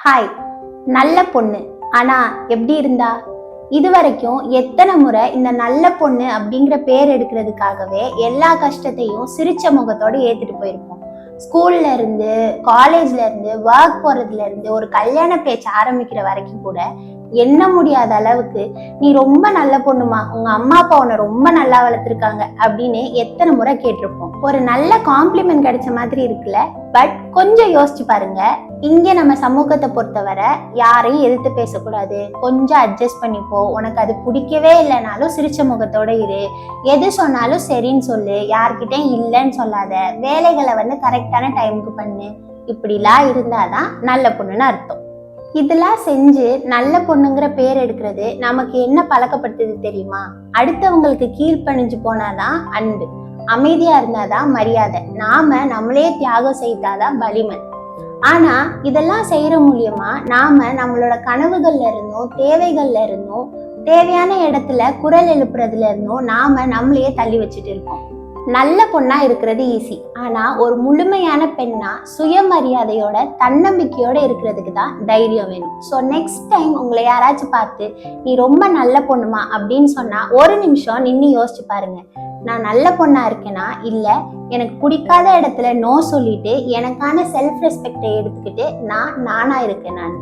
Hi, நல்ல பொண்ணு ஆனா எப்படி இருந்தா? இது வரைக்கும் எத்தனை முறை இந்த நல்ல பொண்ணு அப்படிங்கிற பேர் எடுக்கிறதுக்காகவே எல்லா கஷ்டத்தையும் சிரிச்ச முகத்தோட ஏத்துட்டு போயிருப்போம். ஸ்கூல்ல இருந்து, காலேஜ்ல இருந்து, ஒர்க் போறதுல இருந்து, ஒரு கல்யாண பேச்சு ஆரம்பிக்கிற வரைக்கும் கூட எண்ண முடியாத அளவுக்கு நீ ரொம்ப நல்ல பொண்ணுமா, உங்க அம்மா அப்பா உன்னை ரொம்ப நல்லா வளர்த்துருக்காங்க அப்படின்னு எத்தனை முறை கேட்டிருப்போம். ஒரு நல்ல காம்ப்ளிமெண்ட் கிடைச்ச மாதிரி இருக்குல்ல. பட் கொஞ்சம் யோசிச்சு பாருங்க, இங்க நம்ம சமூகத்தை பொறுத்தவரை யாரையும் எதிர்த்து பேசக்கூடாது, கொஞ்சம் அட்ஜஸ்ட் பண்ணிப்போ, உனக்கு அது பிடிக்கவே இல்லைனாலும் சிரிச்ச முகத்தோட இரு, எது சொன்னாலும் சரின்னு சொல்லு, யார்கிட்டையும் இல்லைன்னு சொல்லாத, வேலைகளை கரெக்டான டைமுக்கு பண்ணு, இப்படிலாம் இருந்தாதான் நல்ல பொண்ணுன்னு அர்த்தம். இதெல்லாம் செஞ்சு நல்ல பொண்ணுங்கிற பேர் எடுக்கிறது நமக்கு என்ன பழக்கப்படுத்துது தெரியுமா? அடுத்தவங்களுக்கு கீழ்ப்பணிஞ்சு போனாதான் அன்பு, அமைதியா இருந்தாதான் மரியாதை, நாம நம்மளே தியாகம் செய்தாதான் வலிமை. ஆனா இதெல்லாம் செய்யற மூலியமா நாம நம்மளோட கனவுகள்ல இருந்தும் தேவைகள்ல இருந்தும் தேவையான இடத்துல குரல் எழுப்புறதுல இருந்தும் நாம நம்மளையே தள்ளி வச்சுட்டு இருக்கோம். நல்ல பொண்ணா இருக்கிறது ஈஸி, ஆனா ஒரு முழுமையான பெண்ணா சுயமரியாதையோட தன்னம்பிக்கையோட இருக்கிறதுக்கு தான் தைரியம் வேணும். ஸோ நெக்ஸ்ட் டைம் உங்களை யாராச்சும் பார்த்து நீ ரொம்ப நல்ல பொண்ணுமா அப்படின்னு சொன்னா ஒரு நிமிஷம் நின்று யோசிச்சு பாருங்க, நான் நல்ல பொண்ணா இருக்கேனா இல்ல எனக்கு பிடிக்காத இடத்துல நோ சொல்லிட்டு எனக்கான செல்ஃப் ரெஸ்பெக்டை எடுத்துக்கிட்டு நானா இருக்கேன் நான்.